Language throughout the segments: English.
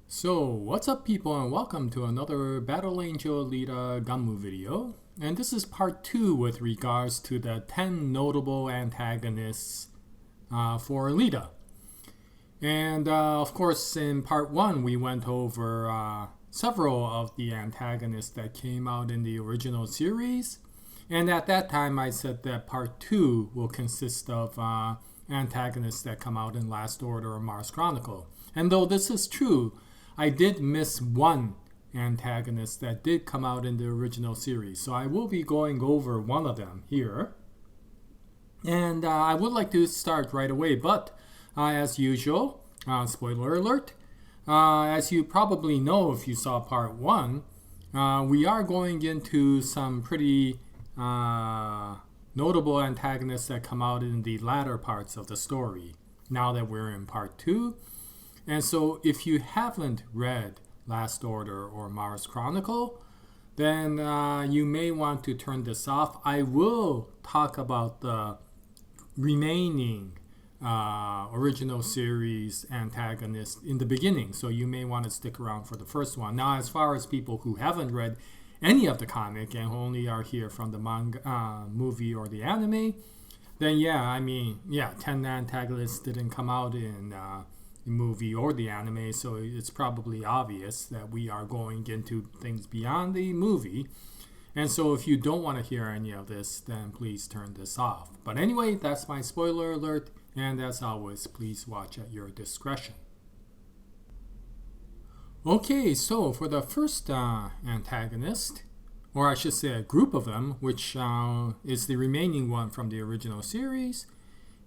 So, what's up people and welcome to another Battle Angel Alita Gunmu video. And this is part 2 with regards to the 10 notable antagonists for Alita. And of course in part 1 we went over several of the antagonists that came out in the original series. And at that time I said that part 2 will consist of antagonists that come out in Last Order or Mars Chronicle. And though this is true, I did miss one antagonist that did come out in the original series. So I will be going over one of them here. And I would like to start right away, but as usual, spoiler alert, as you probably know if you saw part 1, we are going into some pretty notable antagonists that come out in the latter parts of the story, now that we're in part 2. And so if you haven't read Last Order or Mars Chronicle, then you may want to turn this off. I will talk about the remaining original series antagonists in the beginning, so you may want to stick around for the first one. Now, as far as people who haven't read any of the comic and only are here from the manga, movie or the anime, then 10 antagonists didn't come out in movie or the anime, so it's probably obvious that we are going into things beyond the movie. And so if you don't want to hear any of this, then please turn this off. But anyway, that's my spoiler alert, and as always, please watch at your discretion. Okay, so for the first antagonist, or I should say a group of them, which is the remaining one from the original series,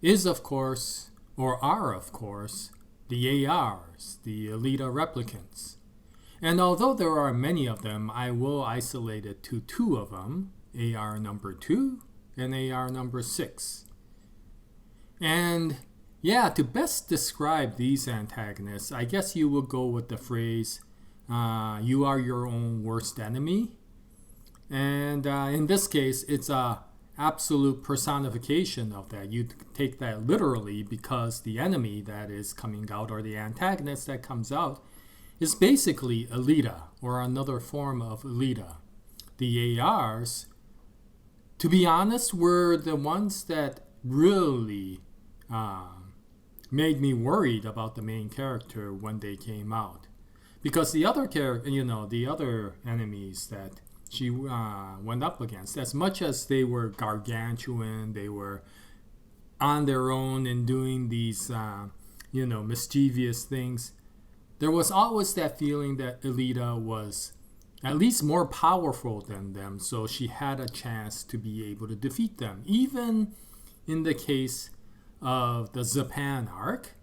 is of course, or are of course, the ARs, the Alita Replicants. And although there are many of them, I will isolate it to two of them, AR number 2 and AR number 6. And to best describe these antagonists, I guess you will go with the phrase, you are your own worst enemy. And in this case, it's a absolute personification of that. You take that literally because the enemy that is coming out, or the antagonist that comes out, is basically Alita, or another form of Alita. The ARs, to be honest, were the ones that really made me worried about the main character when they came out. Because the other the other enemies that she went up against, as much as they were gargantuan, they were on their own and doing these mischievous things, there was always that feeling that Alita was at least more powerful than them, so she had a chance to be able to defeat them. Even in the case of the Japan arc,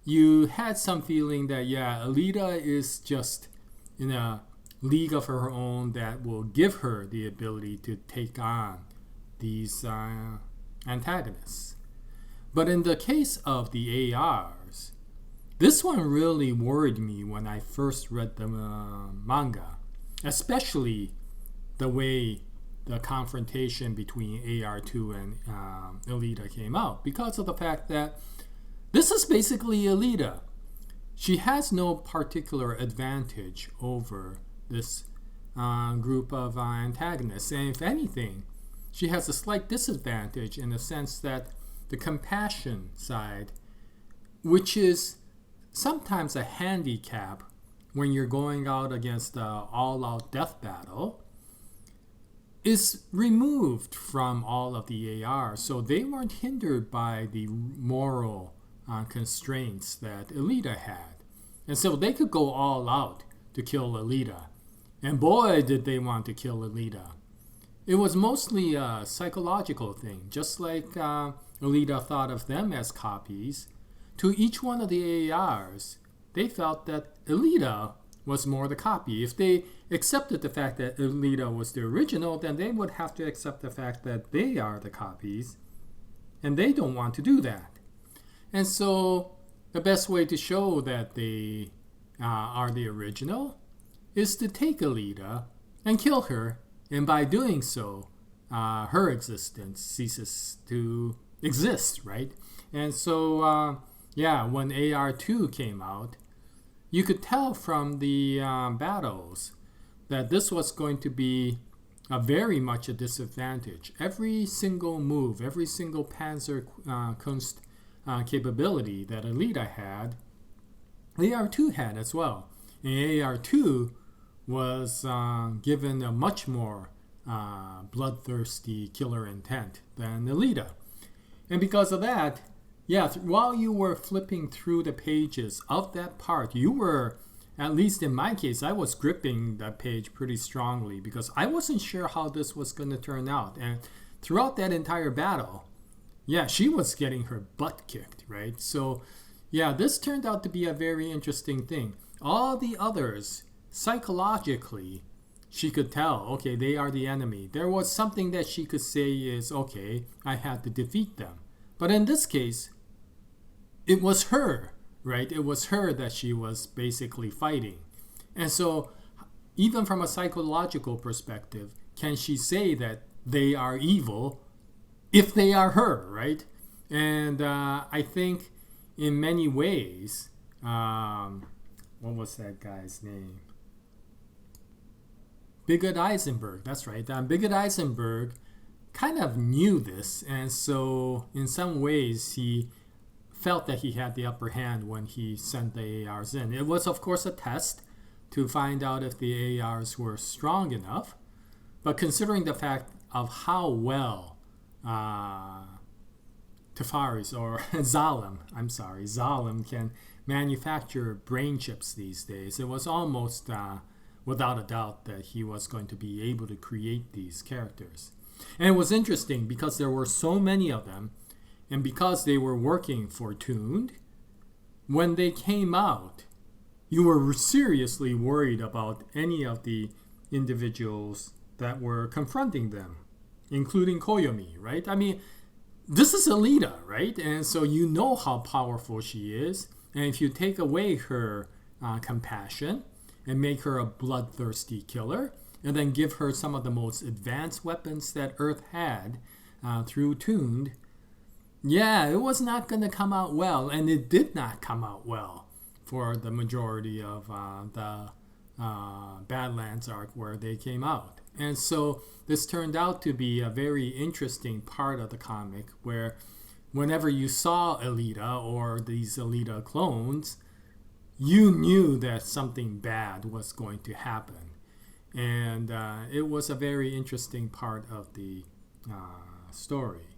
you had some feeling that Alita is just in a league of her own that will give her the ability to take on these antagonists. But in the case of the ARs, this one really worried me when I first read the manga, especially the way the confrontation between AR2 and Alita came out, because of the fact that this is basically Alita. She has no particular advantage over this group of antagonists, and if anything, she has a slight disadvantage in the sense that the compassion side, which is sometimes a handicap when you're going out against an all-out death battle, is removed from all of the ARs, so they weren't hindered by the moral constraints that Alita had, and so they could go all out to kill Alita. And boy, did they want to kill Alita. It was mostly a psychological thing. Just like Alita thought of them as copies, to each one of the ARs, they felt that Alita was more the copy. If they accepted the fact that Alita was the original, then they would have to accept the fact that they are the copies. And they don't want to do that. And so the best way to show that they are the original is to take Alita and kill her, and by doing so, her existence ceases to exist, right? And so, when AR2 came out, you could tell from the battles that this was going to be very much a disadvantage. Every single move, every single Panzer Kunst capability that Alita had, AR2 had as well. And AR2 was given a much more bloodthirsty killer intent than Alita. And because of that, yeah, while you were flipping through the pages of that part, you were, at least in my case, I was gripping that page pretty strongly because I wasn't sure how this was going to turn out. And throughout that entire battle, yeah, she was getting her butt kicked, right? So, yeah, this turned out to be a very interesting thing. All the others, psychologically, she could tell, okay, they are the enemy. There was something that she could say is, okay, I had to defeat them. But in this case, it was her, right? It was her that she was basically fighting. And so, even from a psychological perspective, can she say that they are evil if they are her, right? And I think in many ways, what was that guy's name? Biggood Eisenberg, that's right. Biggood Eisenberg kind of knew this, and so in some ways he felt that he had the upper hand when he sent the ARs in. It was, of course, a test to find out if the ARs were strong enough, but considering the fact of how well Tafaris or Zalem can manufacture brain chips these days, it was almost without a doubt that he was going to be able to create these characters. And it was interesting because there were so many of them, and because they were working for Tuned, when they came out, you were seriously worried about any of the individuals that were confronting them, including Koyomi, right? I mean, this is Alita, right? And so you know how powerful she is. And if you take away her compassion and make her a bloodthirsty killer, and then give her some of the most advanced weapons that Earth had through Tuned, yeah, it was not going to come out well, and it did not come out well for the majority of the Badlands arc where they came out. And so this turned out to be a very interesting part of the comic where whenever you saw Alita or these Alita clones, you knew that something bad was going to happen. And it was a very interesting part of the story.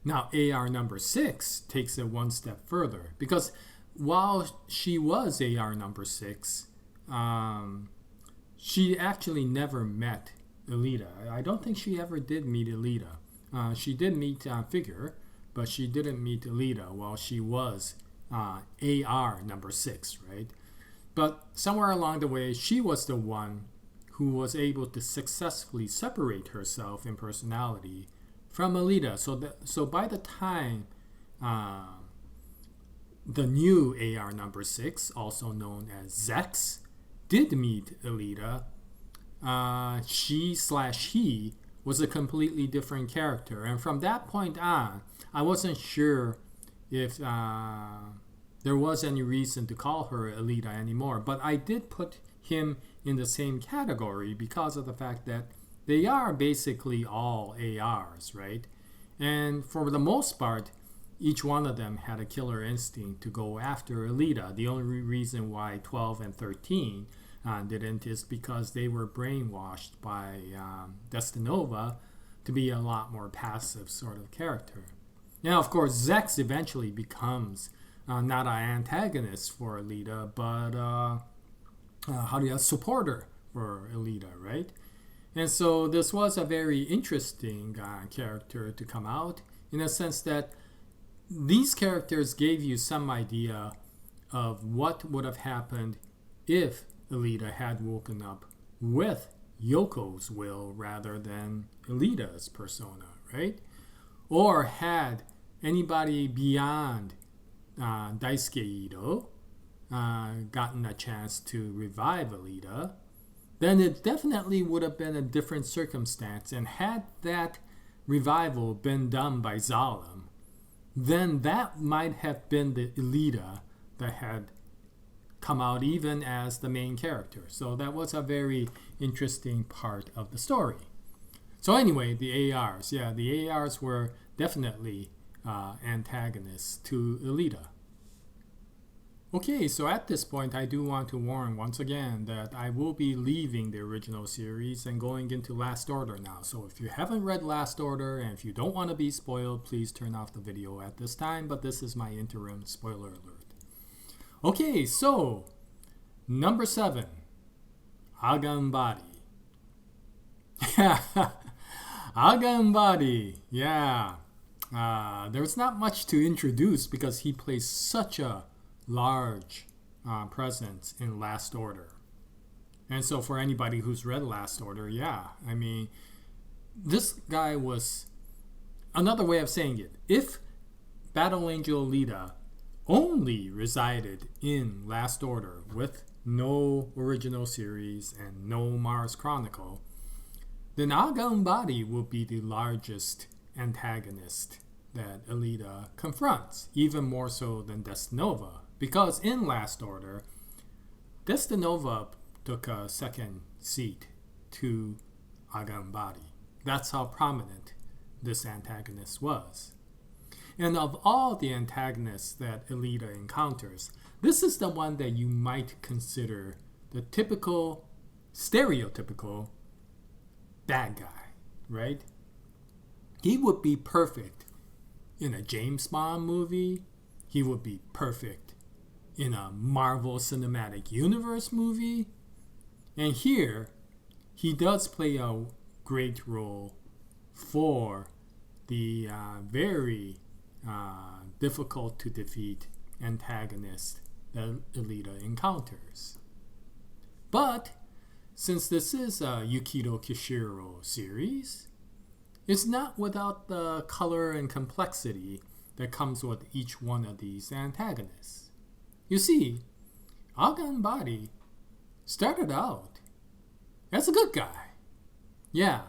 Now, AR number 6 takes it one step further because while she was AR number 6, she actually never met Alita. I don't think she ever did meet Alita. She did meet Figure, but she didn't meet Alita while she was AR number 6, right? But somewhere along the way, she was the one who was able to successfully separate herself in personality from Alita. So by the time the new AR number 6, also known as Zex, did meet Alita, she/he was a completely different character. And from that point on, I wasn't sure if there was any reason to call her Alita anymore. But I did put him in the same category because of the fact that they are basically all ARs, right? And for the most part, each one of them had a killer instinct to go after Alita. The only reason why 12 and 13 didn't is because they were brainwashed by Destinova to be a lot more passive sort of character. Now, of course, Zex eventually becomes not an antagonist for Alita, but a supporter for Alita, right? And so this was a very interesting character to come out in a sense that these characters gave you some idea of what would have happened if Alita had woken up with Yoko's will rather than Alita's persona, right? Or had anybody beyond Daisuke Ito gotten a chance to revive Alita, then it definitely would have been a different circumstance. And had that revival been done by Zalem, then that might have been the Alita that had come out even as the main character. So that was a very interesting part of the story. So anyway, the ARs. Yeah, the ARs were definitely antagonists to Alita. Okay, so at this point, I do want to warn once again that I will be leaving the original series and going into Last Order now. So if you haven't read Last Order and if you don't want to be spoiled, please turn off the video at this time. But this is my interim spoiler alert. Okay, so number 7, Agambadi. Agambadi, yeah. There's not much to introduce because he plays such a large presence in Last Order. And so for anybody who's read Last Order, yeah, I mean, this guy was, another way of saying it, if Battle Angel Alita only resided in Last Order with no original series and no Mars Chronicle, then Agambadi will be the largest antagonist that Alita confronts, even more so than Destinova. Because in Last Order, Destinova took a second seat to Agambadi. That's how prominent this antagonist was. And of all the antagonists that Alita encounters, this is the one that you might consider the typical, stereotypical bad guy, right? He would be perfect in a James Bond movie. He would be perfect in a Marvel Cinematic Universe movie. And here, he does play a great role for the very difficult to defeat antagonist that Alita encounters. But since this is a Yukito Kishiro series, it's not without the color and complexity that comes with each one of these antagonists. You see, Agambadi started out as a good guy. Yeah,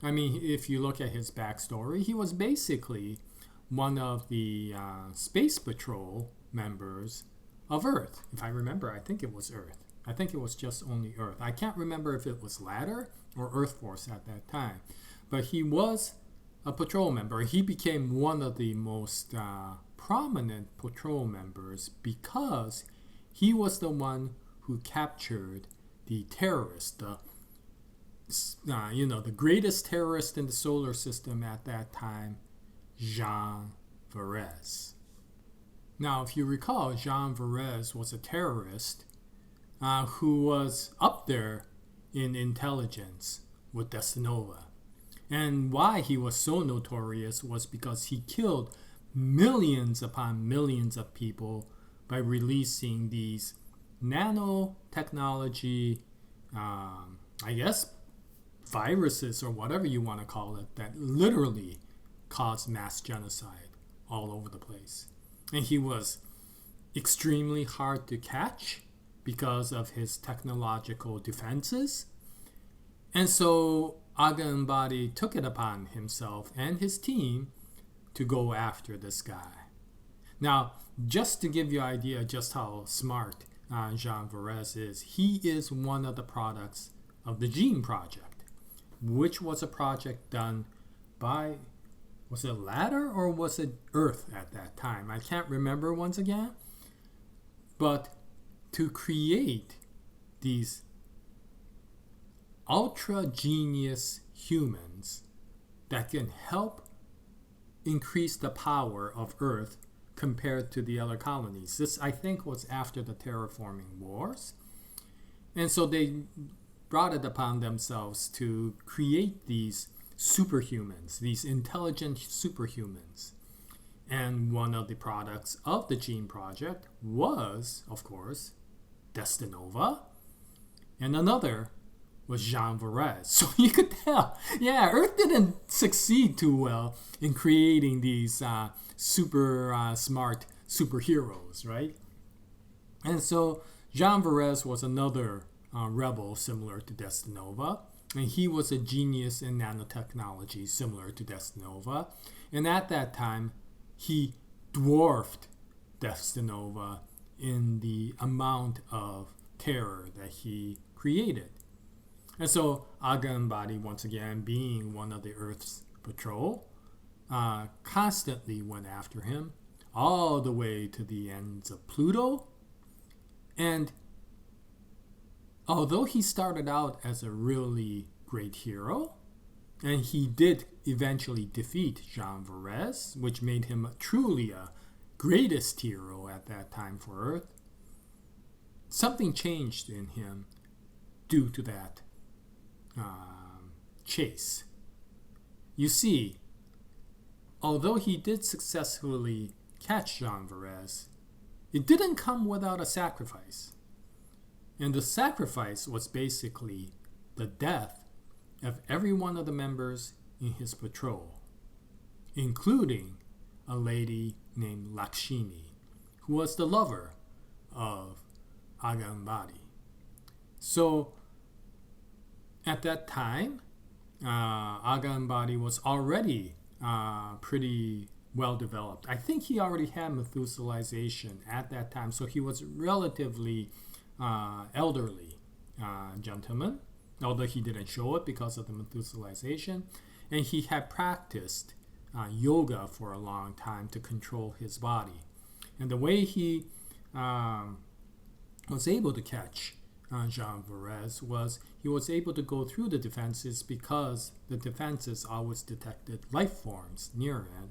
I mean, if you look at his backstory, he was basically one of the Space Patrol members of Earth. If I remember, I think it was Earth. I think it was just only Earth. I can't remember if it was Ladder or Earth Force at that time. But he was a patrol member. He became one of the most prominent patrol members because he was the one who captured the terrorist, the greatest terrorist in the solar system at that time, Jean Varese. Now, if you recall, Jean Varese was a terrorist who was up there in intelligence with Destinova. And why he was so notorious was because he killed millions upon millions of people by releasing these nanotechnology, viruses or whatever you want to call it, that literally caused mass genocide all over the place. And he was extremely hard to catch because of his technological defenses. And so Agambadi took it upon himself and his team to go after this guy. Now, just to give you an idea just how smart Jean Varese is, he is one of the products of the Gene Project, which was a project done by, was it Ladder or was it Earth at that time? I can't remember once again. But to create these ultra genius humans that can help increase the power of Earth compared to the other colonies. This, I think, was after the terraforming wars. And so they brought it upon themselves to create these superhumans, these intelligent superhumans. And one of the products of the Gene Project was, of course, Destinova. And another was Jean Varese. So you could tell, yeah, Earth didn't succeed too well in creating these super smart superheroes, right? And so Jean Varese was another rebel similar to Destinova. And he was a genius in nanotechnology similar to Destinova. And at that time, he dwarfed Destinova in the amount of terror that he created. And so Agambadi, once again, being one of the Earth's patrol, constantly went after him all the way to the ends of Pluto. And although he started out as a really great hero, and he did eventually defeat Jean Varese, which made him truly a greatest hero at that time for Earth, something changed in him due to that chase. You see, although he did successfully catch Jean Varese, it didn't come without a sacrifice. And the sacrifice was basically the death of every one of the members in his patrol, including a lady named Lakshmi, who was the lover of Agambadi. So at that time, Agambadi was already pretty well developed. I think he already had Methuselization at that time, so he was relatively elderly gentleman, although he didn't show it because of the Methuselization. And he had practiced yoga for a long time to control his body. And the way he was able to catch Jean Varese was he was able to go through the defenses because the defenses always detected life forms near it,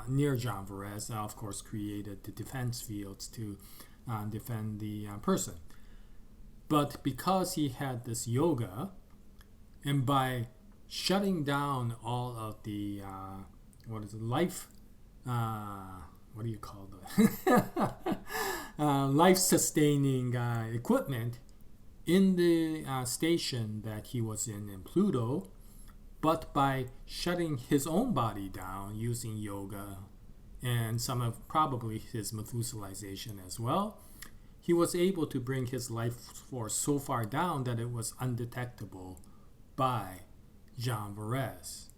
near Jean Varese, and of course created the defense fields to defend the person. But because he had this yoga, and by shutting down all of the life-sustaining equipment in the station that he was in Pluto, but by shutting his own body down using yoga and some of probably his Methuselization as well, he was able to bring his life force so far down that it was undetectable by Jean Varese.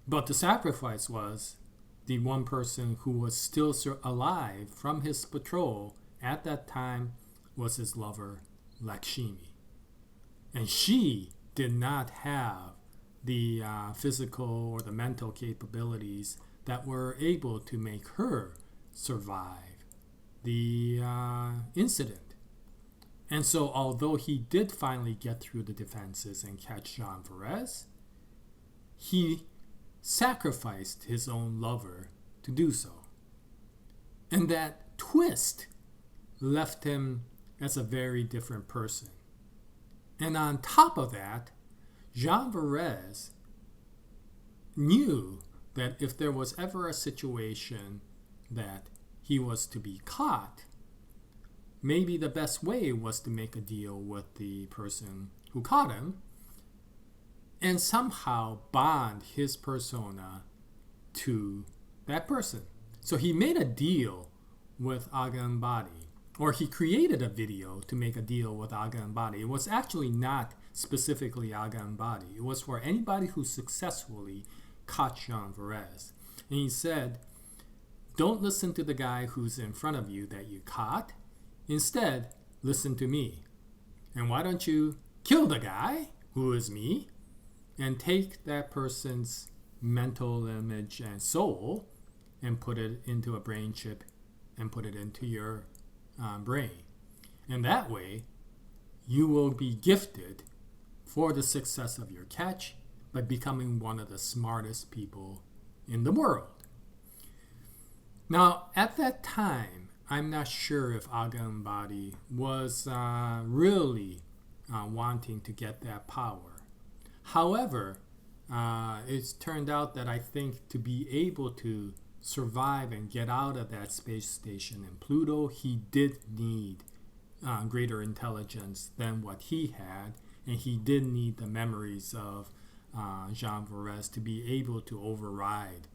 But the sacrifice was the one person who was still alive from his patrol at that time was his lover, Lakshmi. And she did not have the physical or the mental capabilities that were able to make her survive the incident. And so although he did finally get through the defenses and catch Jean Varese, he sacrificed his own lover to do so. And that twist left him as a very different person. And on top of that, Jean Varese knew that if there was ever a situation that he was to be caught, maybe the best way was to make a deal with the person who caught him and somehow bond his persona to that person. So he made a deal with Agambadi, or he created a video to make a deal with Agambadi. It was actually not specifically Agambadi. It was for anybody who successfully caught Jean Varese. And he said, don't listen to the guy who's in front of you that you caught. Instead, listen to me. And why don't you kill the guy, who is me, and take that person's mental image and soul and put it into a brain chip and put it into your brain. And that way, you will be gifted for the success of your catch by becoming one of the smartest people in the world. Now, at that time, I'm not sure if Agambadi was really wanting to get that power. However, it's turned out that I think to be able to survive and get out of that space station in Pluto, he did need greater intelligence than what he had, and he did need the memories of Jean Varese to be able to override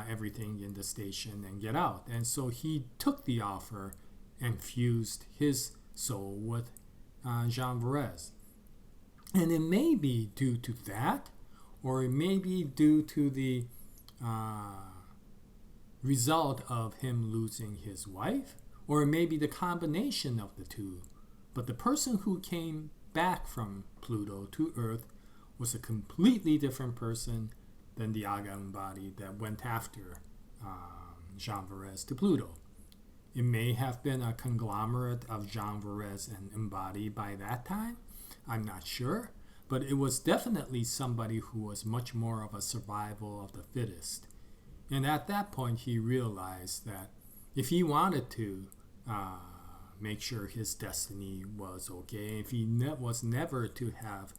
everything in the station and get out. And so he took the offer and fused his soul with Jean Varese. And it may be due to that, or it may be due to the result of him losing his wife, or it may be the combination of the two. But the person who came back from Pluto to Earth was a completely different person than the Argan Agambadi that went after Jean Varese to Pluto. It may have been a conglomerate of Jean Varese and Agambadi by that time. I'm not sure. But it was definitely somebody who was much more of a survival of the fittest. And at that point, he realized that if he wanted to make sure his destiny was okay, if he was never to have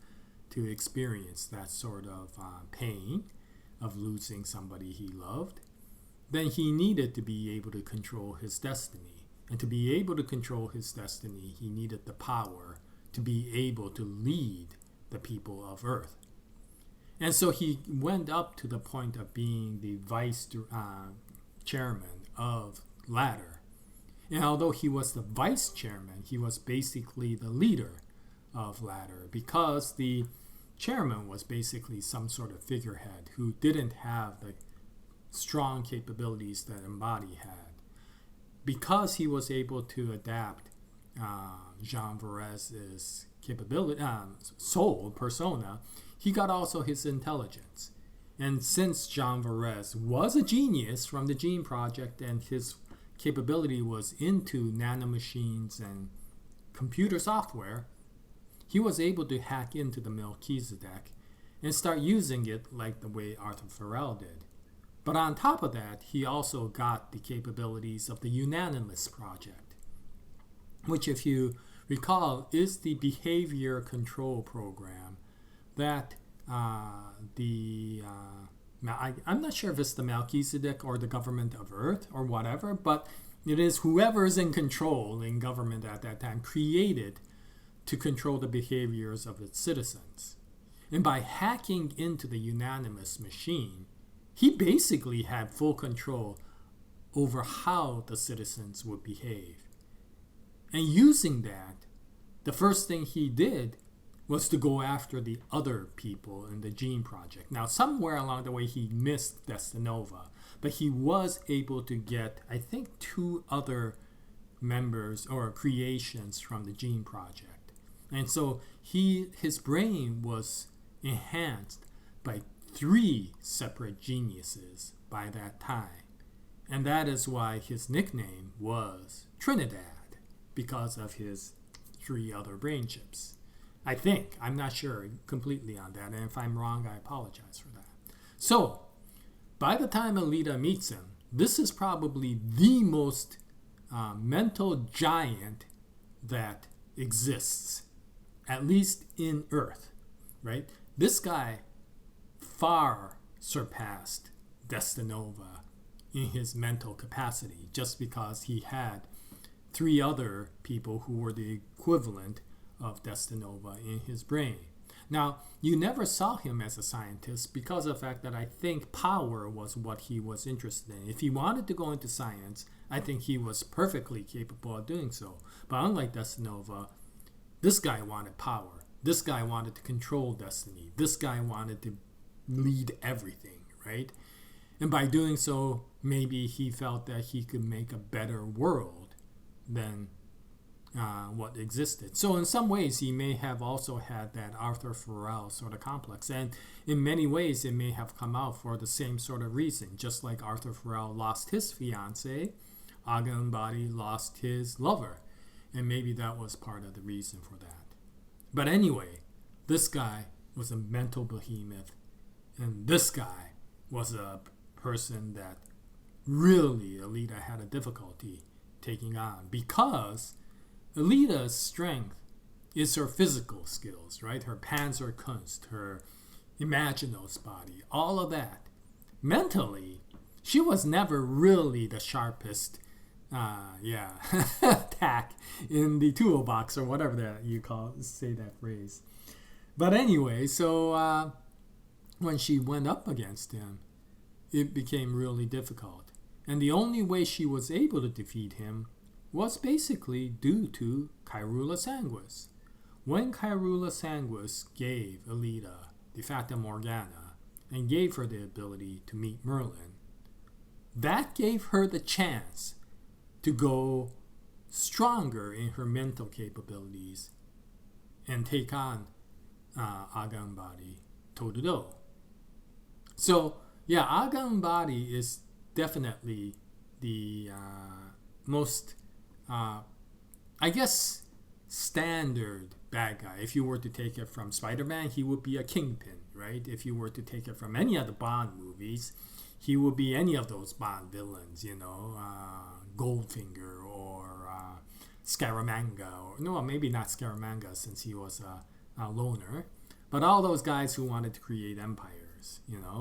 to experience that sort of pain of losing somebody he loved, then he needed to be able to control his destiny. And to be able to control his destiny, he needed the power to be able to lead the people of Earth. And so he went up to the point of being the vice chairman of Ladder. And although he was the vice chairman, he was basically the leader of Ladder, because the chairman was basically some sort of figurehead who didn't have the strong capabilities that Agambadi had. Because he was able to adapt Jean Varese's capability, soul, persona, he got also his intelligence. And since Jean Varese was a genius from the Gene Project and his capability was into nanomachines and computer software, he was able to hack into the Melchizedek and start using it like the way Arthur Farrell did. But on top of that, he also got the capabilities of the Unanimous Project, which, if you recall, is the behavior control program that I'm not sure if it's the Melchizedek or the government of Earth or whatever, but it is whoever is in control in government at that time created to control the behaviors of its citizens. And by hacking into the Unanimous machine, he basically had full control over how the citizens would behave. And using that, the first thing he did was to go after the other people in the Gene Project. Now, somewhere along the way, he missed Destinova, but he was able to get, I think, 2 other members or creations from the Gene Project. And so his brain was enhanced by 3 separate geniuses by that time. And that is why his nickname was Trinidad, because of his 3 other brain chips. I think. I'm not sure completely on that. And if I'm wrong, I apologize for that. So, by the time Alita meets him, this is probably the most mental giant that exists, at least in Earth, right? This guy far surpassed Destinova in his mental capacity, just because he had 3 other people who were the equivalent of Destinova in his brain. Now, you never saw him as a scientist because of the fact that I think power was what he was interested in. If he wanted to go into science, I think he was perfectly capable of doing so. But unlike Destinova, this guy wanted power. This guy wanted to control destiny. This guy wanted to lead everything, right? And by doing so, maybe he felt that he could make a better world than what existed. So in some ways, he may have also had that Arthur Farrell sort of complex. And in many ways, it may have come out for the same sort of reason. Just like Arthur Farrell lost his fiancée, Argan Agambadi lost his lover. And maybe that was part of the reason for that. But anyway, this guy was a mental behemoth. And this guy was a person that really Alita had a difficulty taking on, because Alita's strength is her physical skills, right? Her Panzerkunst, her Imaginos body, all of that. Mentally, she was never really the sharpest, tack in the toolbox, or whatever that you say that phrase. But anyway, so when she went up against him, it became really difficult. And the only way she was able to defeat him was basically due to Kyrula Sanguis. When Kyrula Sanguis gave Alita the Fata Morgana and gave her the ability to meet Merlin, that gave her the chance to go stronger in her mental capabilities and take on Agambadi toe-to-toe. So, yeah, Agambadi is definitely the most, I guess, standard bad guy. If you were to take it from Spider-Man, he would be a kingpin, right? If you were to take it from any of the Bond movies, he would be any of those Bond villains, Goldfinger or Scaramanga, or no, maybe not Scaramanga since he was a loner, but all those guys who wanted to create empires,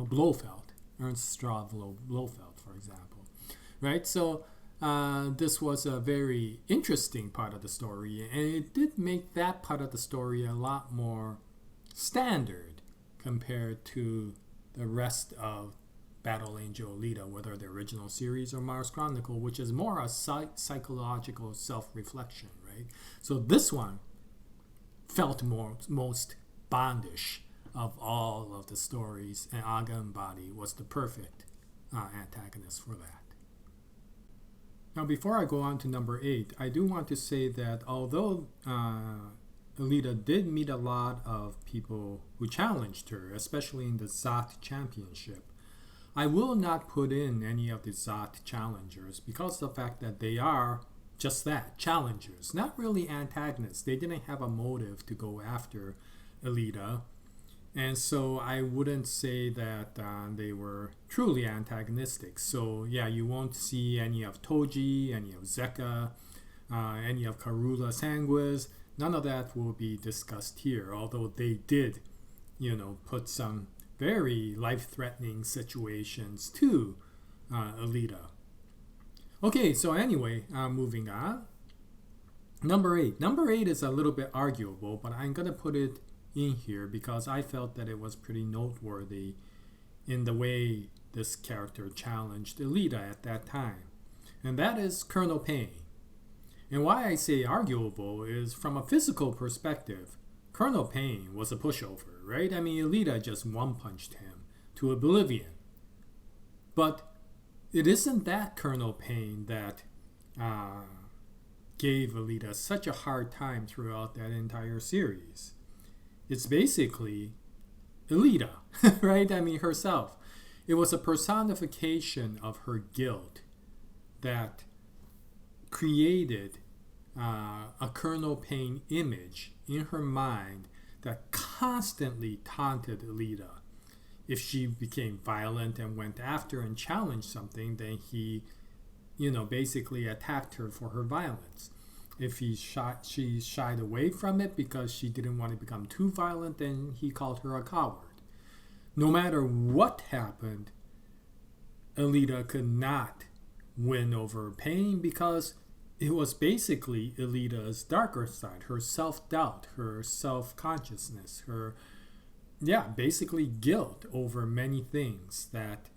Blofeld, Ernst Straw Blofeld, for example, right? So this was a very interesting part of the story, and it did make that part of the story a lot more standard compared to the rest of Battle Angel Alita, whether the original series or Mars Chronicle, which is more a psychological self-reflection, right? So this one felt most Bondish of all of the stories, and Agambadi was the perfect antagonist for that. Now, before I go on to number 8, I do want to say that although Alita did meet a lot of people who challenged her, especially in the Zot Championship, I will not put in any of the Zot challengers because of the fact that they are just that, challengers, not really antagonists. They didn't have a motive to go after Alita, and so I wouldn't say that they were truly antagonistic. So yeah, you won't see any of Toji, any of Zeka, any of Karula Sanguis. None of that will be discussed here, although they did, put some very life-threatening situations to Alita. Okay, so anyway, moving on. Number 8. Number 8 is a little bit arguable, but I'm going to put it in here because I felt that it was pretty noteworthy in the way this character challenged Alita at that time. And that is Colonel Payne. And why I say arguable is from a physical perspective, Colonel Payne was a pushover, right? I mean, Alita just one-punched him to oblivion. But it isn't that Colonel Payne that gave Alita such a hard time throughout that entire series. It's basically Alita, right? I mean, herself. It was a personification of her guilt that created a Colonel Payne image in her mind that constantly taunted Alita. If she became violent and went after and challenged something, then he, basically attacked her for her violence. If she shied away from it because she didn't want to become too violent, then he called her a coward. No matter what happened, Alita could not win over Payne because it was basically Alita's darker side, her self-doubt, her self-consciousness, her, basically guilt over many things that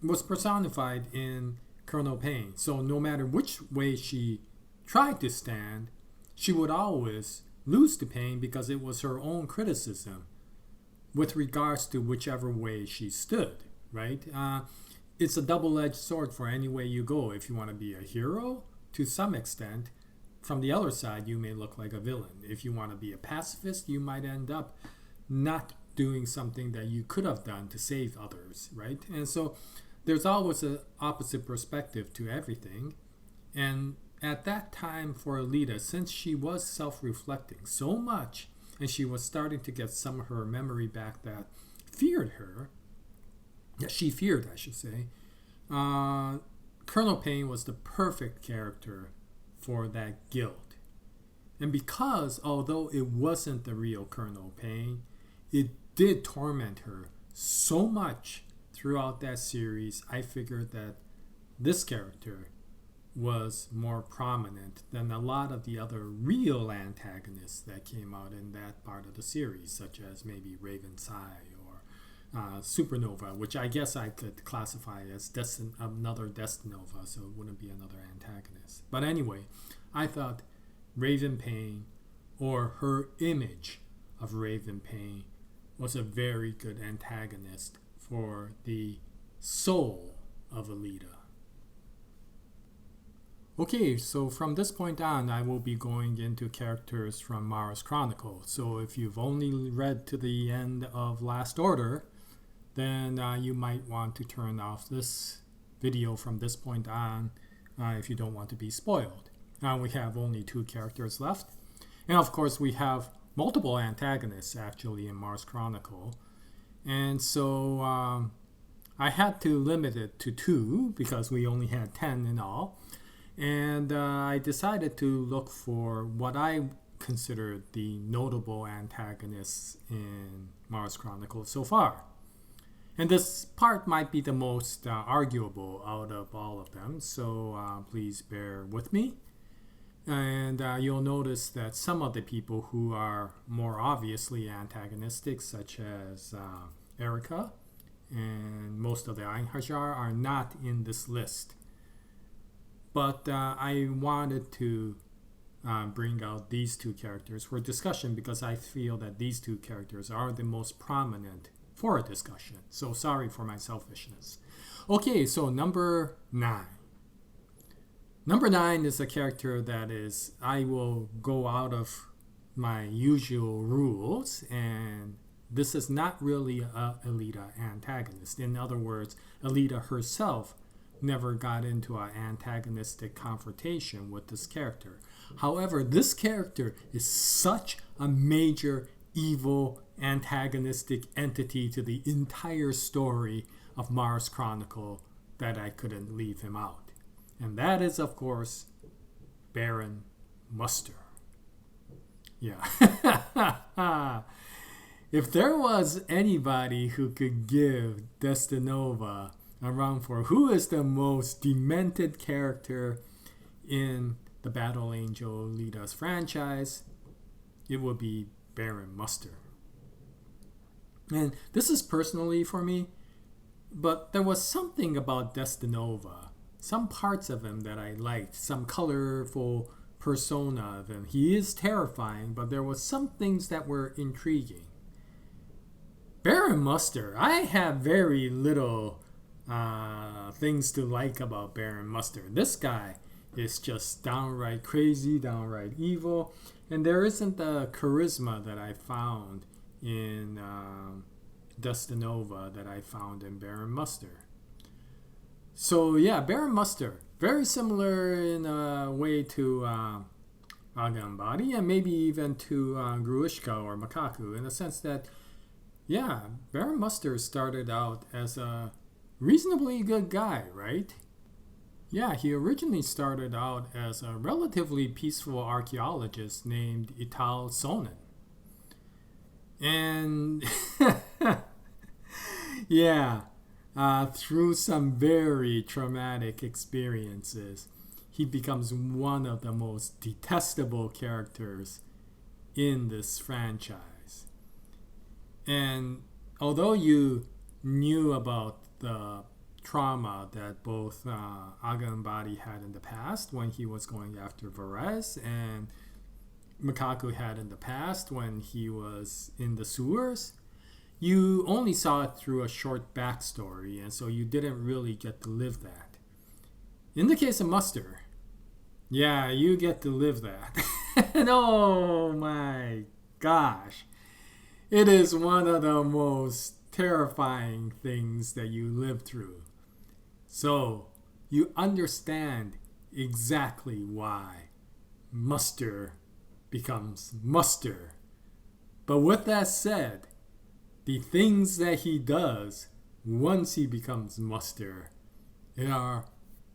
was personified in Colonel Payne. So no matter which way she tried to stand, she would always lose to Payne because it was her own criticism with regards to whichever way she stood, right? It's a double-edged sword for any way you go. If you want to be a hero, to some extent, from the other side, you may look like a villain. If you want to be a pacifist, you might end up not doing something that you could have done to save others, right? And so there's always an opposite perspective to everything. And at that time for Alita, since she was self-reflecting so much, and she was starting to get some of her memory back that feared her, that she feared, I should say, Colonel Payne was the perfect character for that guilt. And because, although it wasn't the real Colonel Payne, it did torment her so much throughout that series, I figured that this character was more prominent than a lot of the other real antagonists that came out in that part of the series, such as maybe Raven's Eye or Supernova, which I guess I could classify as another Destinova, so it wouldn't be another antagonist. But anyway, I thought Raven Payne, or her image of Raven Payne, was a very good antagonist for the soul of Alita. Okay, so from this point on, I will be going into characters from Mars Chronicle. So if you've only read to the end of Last Order, then you might want to turn off this video from this point on if you don't want to be spoiled. Now we have only 2 characters left. And of course, we have multiple antagonists actually in Mars Chronicle. And so I had to limit it to 2 because we only had 10 in all. And I decided to look for what I considered the notable antagonists in Mars Chronicle so far. And this part might be the most arguable out of all of them, so please bear with me. And you'll notice that some of the people who are more obviously antagonistic, such as Erika and most of the Einhajar, are not in this list. But I wanted to bring out these 2 characters for discussion because I feel that these 2 characters are the most prominent for a discussion. So sorry for my selfishness. Okay, so number 9. Number 9 is a character that is, I will go out of my usual rules, and this is not really a Alita antagonist. In other words, Alita herself never got into an antagonistic confrontation with this character. However, this character is such a major evil antagonistic entity to the entire story of Mars Chronicle that I couldn't leave him out. And that is, of course, Baron Muster. Yeah. If there was anybody who could give Destinova a run for who is the most demented character in the Battle Angel Alita's franchise, it would be Baron Muster. And this is personally for me, but there was something about Destinova, some parts of him that I liked, some colorful persona of him. He is terrifying, but there was some things that were intriguing. Baron Muster, I have very little things to like about Baron Muster. This guy is just downright crazy, downright evil, and there isn't the charisma that I found in Destinova that I found in Baron Muster. So yeah, Baron Muster, very similar in a way to Agambadi, and maybe even to Gruishka or Makaku, in the sense that, yeah, Baron Muster started out as a reasonably good guy, right? Yeah, he originally started out as a relatively peaceful archaeologist named Ital Sonnen. And yeah, through some very traumatic experiences, he becomes one of the most detestable characters in this franchise. And although you knew about the trauma that both Agambadi had in the past when he was going after Varese, and Makaku had in the past when he was in the sewers, you only saw it through a short backstory, and so you didn't really get to live that. In the case of Muster, yeah, you get to live that. And oh my gosh, it is one of the most terrifying things that you live through. So you understand exactly why Muster becomes Muster. But with that said, the things that he does once he becomes Muster are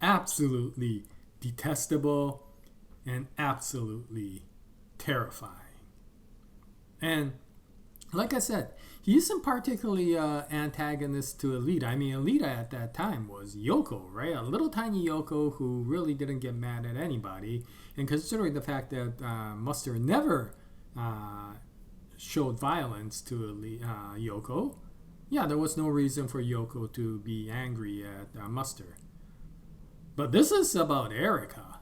absolutely detestable and absolutely terrifying. And like I said, he isn't particularly antagonist to Alita. I mean, Alita at that time was Yoko, right? A little tiny Yoko who really didn't get mad at anybody. And considering the fact that Muster never showed violence to Yoko, yeah, there was no reason for Yoko to be angry at Muster. But this is about Erika.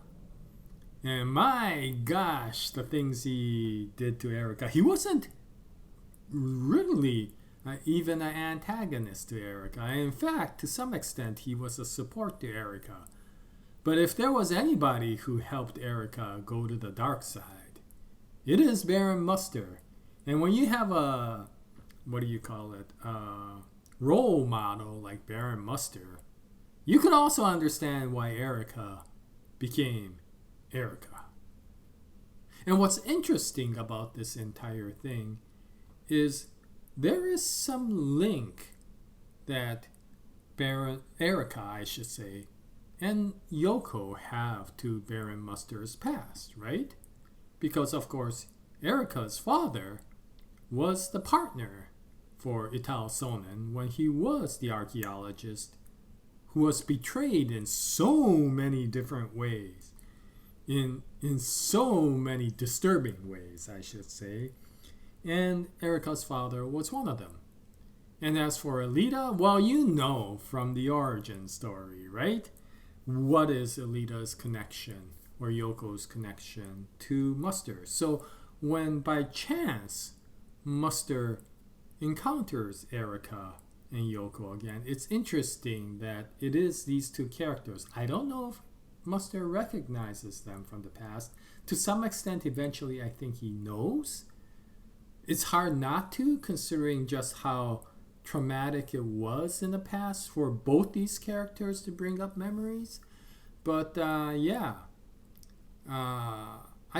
And my gosh, the things he did to Erika. He wasn't really even an antagonist to Erika. In fact, to some extent, he was a support to Erika. But if there was anybody who helped Erica go to the dark side, it is Baron Muster. And when you have a, what do you call it, a role model like Baron Muster, you can also understand why Erica became Erica. And what's interesting about this entire thing is there is some link that Erica, I should say, and Yoko have to Baron Muster's past, right? Because, of course, Erica's father was the partner for Itao Sonnen when he was the archaeologist who was betrayed in so many different ways, in so many disturbing ways, I should say. And Erica's father was one of them. And as for Alita, well, you know from the origin story, right? What is Alita's connection or Yoko's connection to Muster? So when by chance Muster encounters Erica and Yoko again, it's interesting that it is these two characters. I don't know if Muster recognizes them from the past. To some extent, eventually, I think he knows. It's hard not to, considering just how traumatic it was in the past for both these characters to bring up memories. But I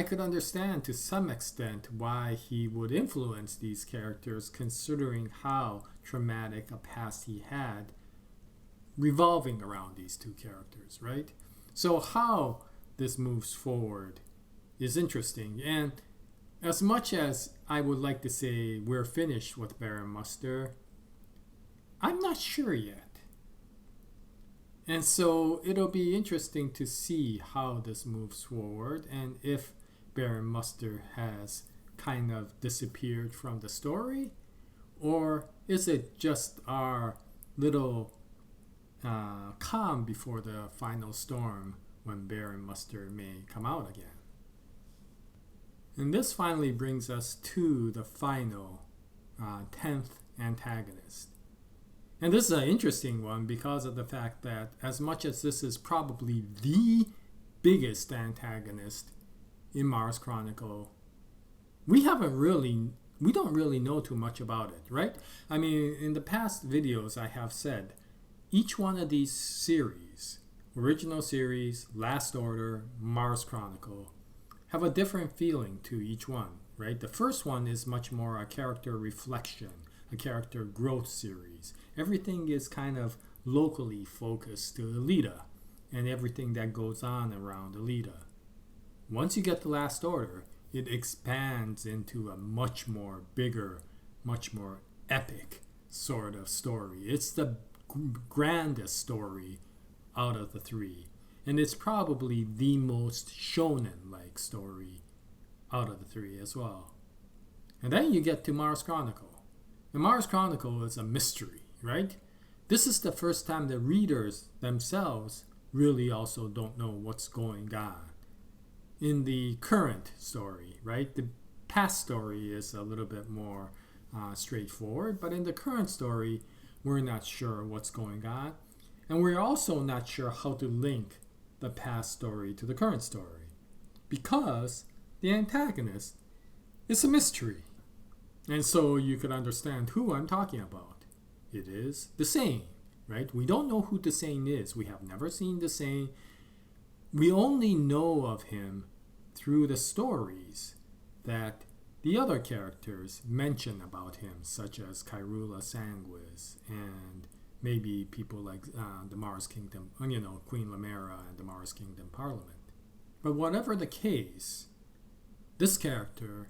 could understand to some extent why he would influence these characters, considering how traumatic a past he had revolving around these two characters, right? So how this moves forward is interesting. And as much as I would like to say we're finished with Baron Muster, I'm not sure yet. And so it'll be interesting to see how this moves forward and if Baron Muster has kind of disappeared from the story, or is it just our little calm before the final storm when Baron Muster may come out again. And this finally brings us to the final 10th antagonist. And this is an interesting one because of the fact that as much as this is probably the biggest antagonist in Mars Chronicle, we don't really know too much about it, right? I mean, in the past videos I have said, each one of these series, original series, Last Order, Mars Chronicle, have a different feeling to each one, right? The first one is much more a character reflection, a character growth series. Everything is kind of locally focused to Alita and everything that goes on around Alita. Once you get to Last Order, it expands into a much more bigger, much more epic sort of story. It's the grandest story out of the three. And it's probably the most shonen-like story out of the three as well. And then you get to Mars Chronicle. And Mars Chronicle is a mystery, right? This is the first time the readers themselves really also don't know what's going on in the current story, right? The past story is a little bit more straightforward, but in the current story, we're not sure what's going on. And we're also not sure how to link the past story to the current story, because the antagonist is a mystery. And so you could understand who I'm talking about. It is Desane, right? We don't know who Desane is. We have never seen Desane. We only know of him through the stories that the other characters mention about him, such as Kyrula Sanguis and maybe people like the Mars Kingdom, Queen Lamera and the Mars Kingdom Parliament. But whatever the case, this character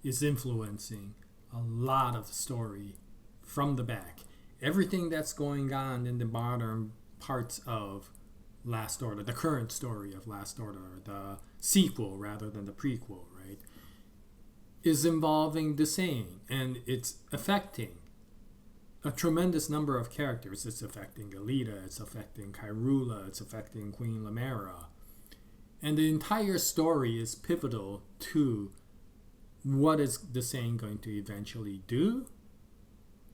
is influencing a lot of the story from the back. Everything that's going on in the modern parts of Last Order, the current story of Last Order, the sequel rather than the prequel, right, is involving Desane, and it's affecting a tremendous number of characters. It's affecting Alita, it's affecting Kyrula, it's affecting Queen Lamera. And the entire story is pivotal to what is Desane going to eventually do,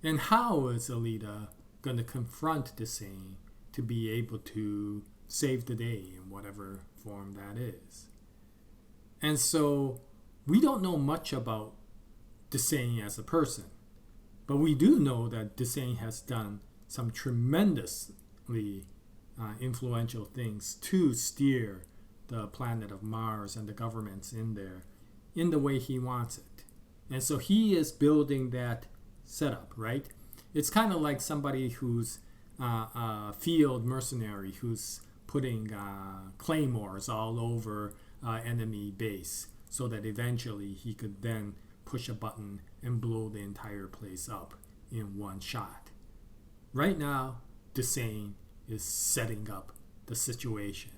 and how is Alita going to confront Desane to be able to save the day in whatever form that is. And so we don't know much about Desane as a person, but we do know that Desane has done some tremendously influential things to steer the planet of Mars and the governments in there in the way he wants it. And so he is building that setup, right? It's kind of like somebody who's a field mercenary who's putting claymores all over enemy base so that eventually he could then push a button and blow the entire place up in one shot. Right now, Desane is setting up the situation.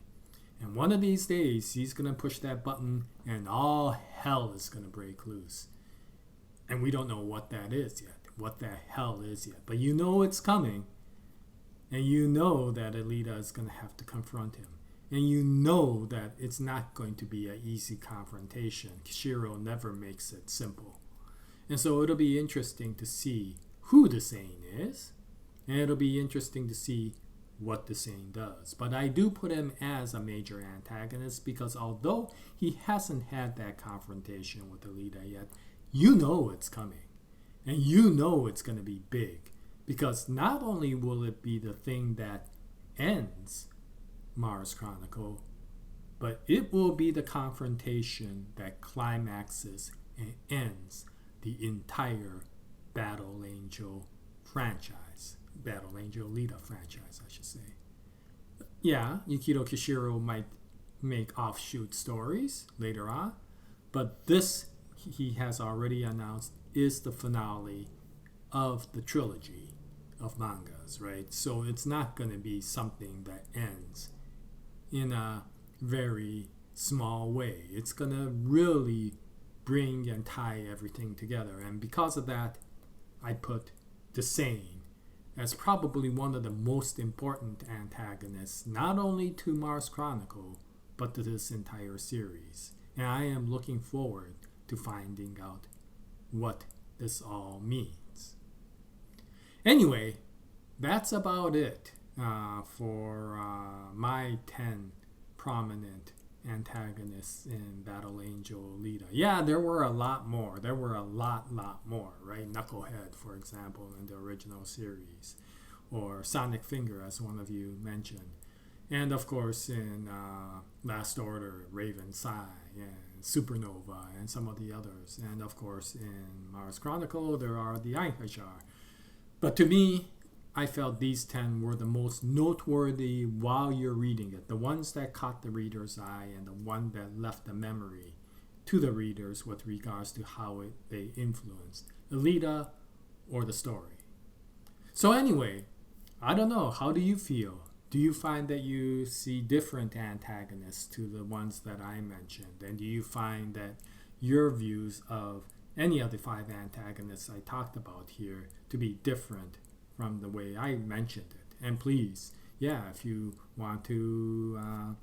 And one of these days, he's going to push that button and all hell is going to break loose. And we don't know what that is yet, what that hell is yet. But you know it's coming. And you know that Alita is going to have to confront him. And you know that it's not going to be an easy confrontation. Kishiro never makes it simple. And so it'll be interesting to see who Desane is. And it'll be interesting to see what Desane does. But I do put him as a major antagonist because although he hasn't had that confrontation with Alita yet, you know it's coming. And you know it's going to be big. Because not only will it be the thing that ends Mars Chronicle, but it will be the confrontation that climaxes and ends the entire Battle Angel franchise. Battle Angel Alita franchise, I should say. Yeah, Yukito Kishiro might make offshoot stories later on, but this, he has already announced, is the finale of the trilogy of mangas, right? So it's not going to be something that ends in a very small way. It's going to really bring and tie everything together. And because of that, I put Desane as probably one of the most important antagonists, not only to Mars Chronicle, but to this entire series. And I am looking forward to finding out what this all means. Anyway, that's about it for my 10 prominent antagonists in Battle Angel Alita. Yeah, there were a lot more. There were a lot more, right? Knucklehead, for example, in the original series. Or Sonic Finger, as one of you mentioned. And, of course, in Last Order, Raven Sai, and Supernova, and some of the others. And, of course, in Mars Chronicle, there are the Einhajar. But to me, I felt these 10 were the most noteworthy while you're reading it. The ones that caught the reader's eye and the one that left a memory to the readers with regards to how they influenced Alita or the story. So anyway, I don't know. How do you feel? Do you find that you see different antagonists to the ones that I mentioned? And do you find that your views of any of the 5 antagonists I talked about here to be different from the way I mentioned it? And please, if you want to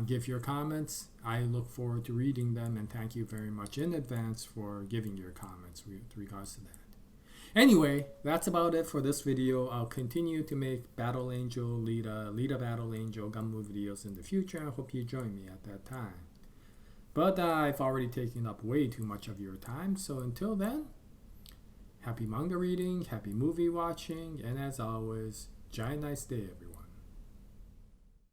give your comments, I look forward to reading them, and thank you very much in advance for giving your comments with regards to that. Anyway, that's about it for this video. I'll continue to make Battle Angel Alita Battle Angel Gunmu videos in the future. I hope you join me at that time. But I've already taken up way too much of your time, so until then, happy manga reading, happy movie watching, and as always, Jaya, nice day, everyone.